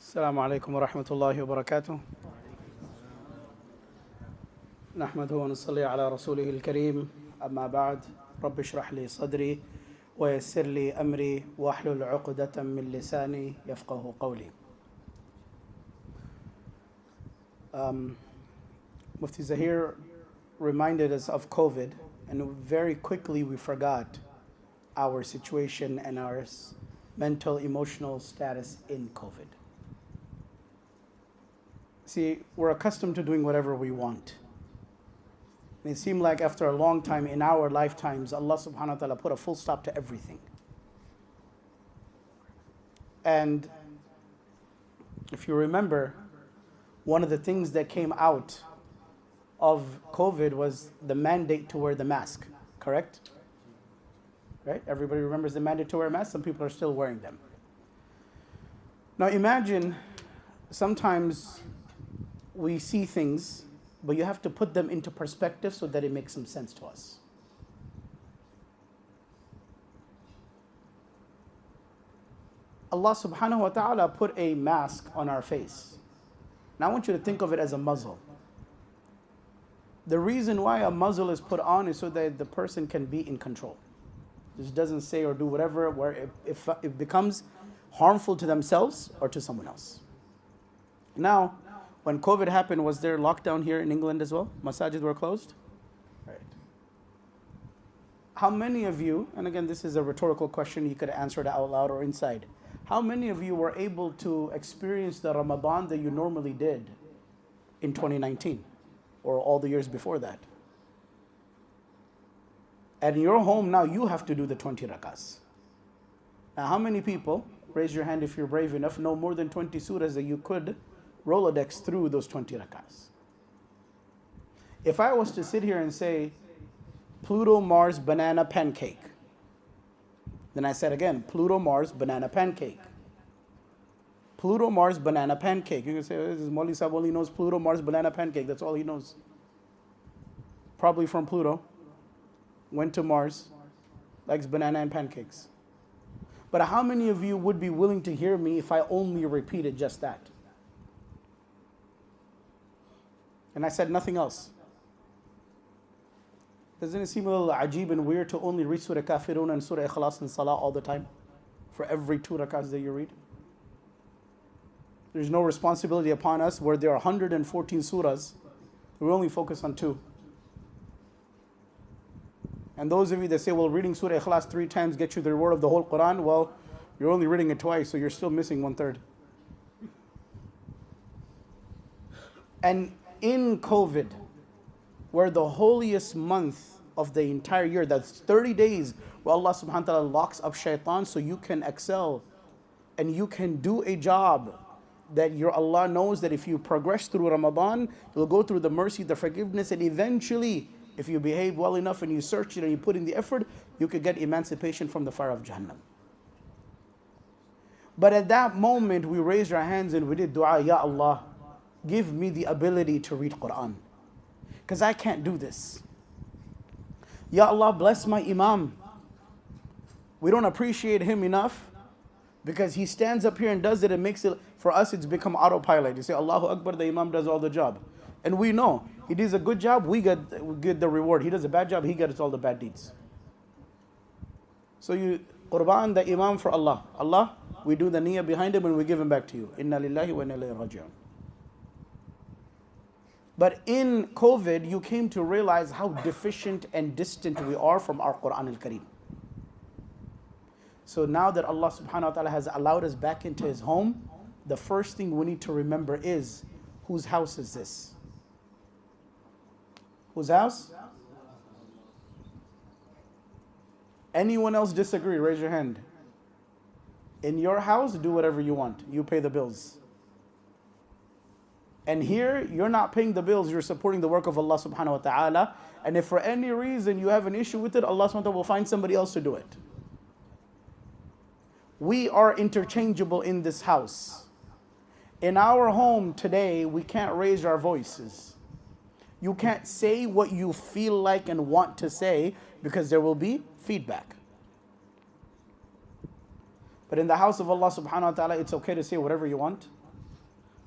السلام عليكم ورحمة الله وبركاته. نحمده ونصلي على رسوله الكريم. أما بعد، رب اشرح لي صدري ويسر لي أمري واحلل عقدة من لساني يفقه قولي. Mufti Zahir reminded us of COVID, and very quickly we forgot our situation and our mental, emotional status in COVID. See, we're accustomed to doing whatever we want. And it seemed like after a long time in our lifetimes, Allah subhanahu wa ta'ala put a full stop to everything. And if you remember, one of the things that came out of COVID was the mandate to wear the mask, correct? Right? Everybody remembers the mandate to wear a mask. Some people are still wearing them. Now imagine sometimes we see things, but you have to put them into perspective so that it makes some sense to us. Allah subhanahu wa ta'ala put a mask on our face. Now I want you to think of it as a muzzle. The reason why a muzzle is put on is so that the person can be in control. Just doesn't say or do whatever where it becomes harmful to themselves or to someone else. Now, when COVID happened, was there lockdown here in England as well? Masajid were closed? Right. How many of you, and again this is a rhetorical question, you could answer it out loud or inside. How many of you were able to experience the Ramadan that you normally did in 2019 or all the years before that? At your home now, you have to do the 20 rakahs. Now, how many people, raise your hand if you're brave enough, know more than 20 surahs that you could Rolodex through those 20 rakahs? If I was to sit here and say, Pluto, Mars, banana, pancake, then I said again, Pluto, Mars, banana, pancake. Pluto, Mars, banana, pancake. You can say, this is Molly Sab only knows Pluto, Mars, banana, pancake. That's all he knows. Probably from Pluto. Went to Mars, likes banana and pancakes. But how many of you would be willing to hear me if I only repeated just that? And I said nothing else. Doesn't it seem a little ajib and weird to only read Surah Kafirun and Surah Ikhlas and Salah all the time? For every 2 rakahs that you read? There's no responsibility upon us where there are 114 surahs. We only focus on 2. And those of you that say, well, reading Surah Ikhlas 3 times gets you the reward of the whole Quran, well, you're only reading it twice, so you're still missing 1/3. And in COVID, where the holiest month of the entire year, that's 30 days where Allah subhanahu wa ta'ala locks up shaitan so you can excel and you can do a job that your Allah knows that if you progress through Ramadan, you'll go through the mercy, the forgiveness, and eventually, if you behave well enough and you search it and you put in the effort, you could get emancipation from the fire of Jahannam. But at that moment, we raised our hands and we did dua, Ya Allah, give me the ability to read Quran. Because I can't do this. Ya Allah, bless my Imam. We don't appreciate him enough because he stands up here and does it and makes it, for us it's become autopilot. You say, Allahu Akbar, the Imam does all the job. And we know, he does a good job, we get the reward. He does a bad job, he gets all the bad deeds. So you qurban the Imam for Allah. Allah, we do the niyyah behind him and we give him back to you. Inna lillahi wa inna ilayhi raji'un. But in COVID, you came to realize how deficient and distant we are from our Quran al-Kareem. So now that Allah subhanahu wa ta'ala has allowed us back into His home, the first thing we need to remember is, whose house is this? Whose house? Anyone else disagree? Raise your hand. In your house, do whatever you want. You pay the bills. And here, you're not paying the bills, you're supporting the work of Allah subhanahu wa ta'ala. And if for any reason you have an issue with it, Allah subhanahu wa ta'ala will find somebody else to do it. We are interchangeable in this house. In our home today, we can't raise our voices. You can't say what you feel like and want to say because there will be feedback. But in the house of Allah subhanahu wa ta'ala, it's okay to say whatever you want.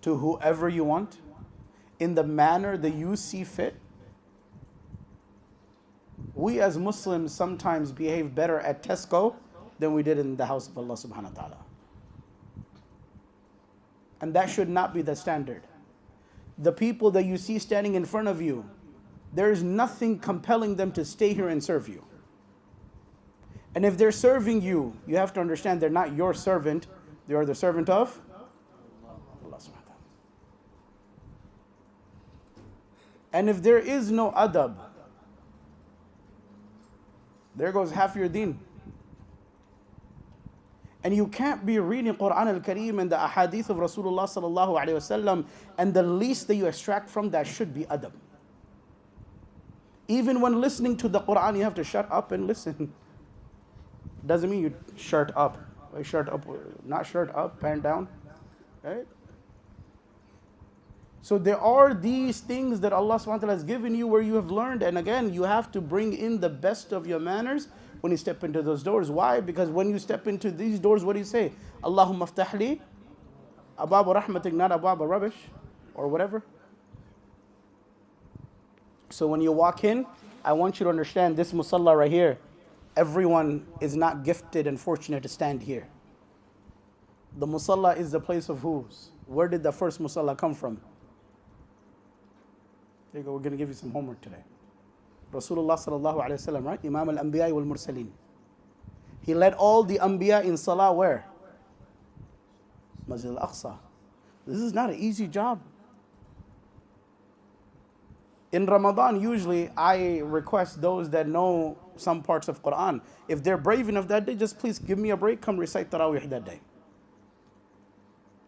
to whoever you want in the manner that you see fit. We as Muslims sometimes behave better at Tesco than we did in the house of Allah subhanahu wa ta'ala. And that should not be the standard. The people that you see standing in front of you, there is nothing compelling them to stay here and serve you. And if they're serving you, you have to understand they're not your servant, they are the servant of Allah subhanahu wa ta'ala. And if there is no adab, there goes half your deen. And you can't be reading Quran al-Kareem and the ahadith of Rasulullah sallallahu alayhi wasallam, and the least that you extract from that should be adab. Even when listening to the Quran, you have to shut up and listen. Doesn't mean you shirt up. Shirt up, not shirt up, pant down. Right? So there are these things that Allah subhanahu wa ta'ala has given you where you have learned, and again, you have to bring in the best of your manners when you step into those doors. Why? Because when you step into these doors, what do you say? Allahumma aftahli abab rahmatik, not abab rubbish or whatever. So when you walk in, I want you to understand this musalla right here, everyone is not gifted and fortunate to stand here. The musalla is the place of whose? Where did the first musalla come from? There you go, we're going to give you some homework today. Rasulullah sallallahu alayhi wa sallam, right? Imam al-Anbiya wal Mursaleen. He led all the Anbiya in salah where? Masjid al-Aqsa. This is not an easy job. In Ramadan, usually I request those that know some parts of Quran, if they're brave enough that day, just please give me a break, come recite Taraweeh that day.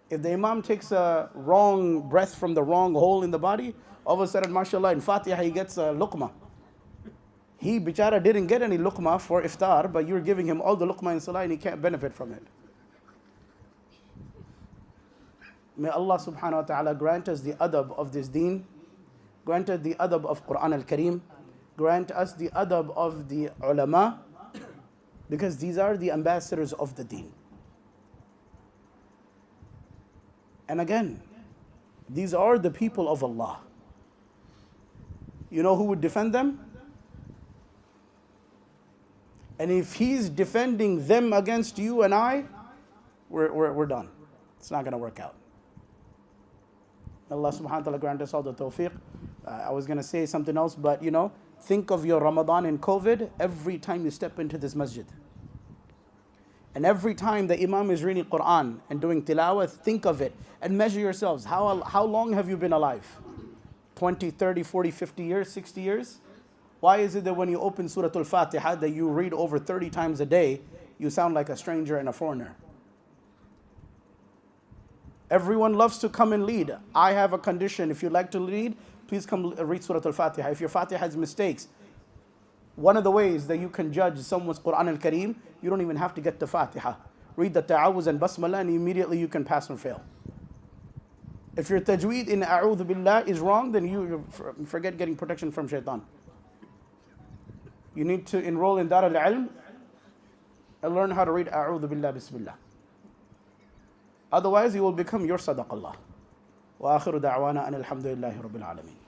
If the Imam takes a wrong breath from the wrong hole in the body, all of a sudden, mashallah, in Fatiha he gets a luqma. He, bichara, didn't get any luqma for iftar, but you're giving him all the luqma in salah and he can't benefit from it. May Allah subhanahu wa ta'ala grant us the adab of this deen, grant us the adab of Quran al-Kareem, grant us the adab of the ulama, because these are the ambassadors of the deen. And again, these are the people of Allah. You know who would defend them? And if he's defending them against you and I, we're done. It's not going to work out. Allah subhanahu wa ta'ala grant us all the tawfiq. I was going to say something else, but think of your Ramadan in COVID every time you step into this masjid. And every time the Imam is reading Quran and doing tilawah, think of it and measure yourselves. How long have you been alive? 20, 30, 40, 50 years, 60 years? Why is it that when you open Surah Al-Fatiha that you read over 30 times a day, you sound like a stranger and a foreigner? Everyone loves to come and lead. I have a condition. If you'd like to lead, please come read Surah Al-Fatiha. If your Fatiha has mistakes, one of the ways that you can judge someone's Quran al-Kareem, you don't even have to get the Fatiha. Read the Ta'awuz and Basmala and immediately you can pass or fail. If your tajweed in A'udhu Billah is wrong, then you forget getting protection from shaitan. You need to enroll in AL-ILM and learn how to read A'udhu Billah Bismillah. Otherwise, you will become your sadaqallah. Wa akhiru da'wana an alhamdulillahi rabbil alameen.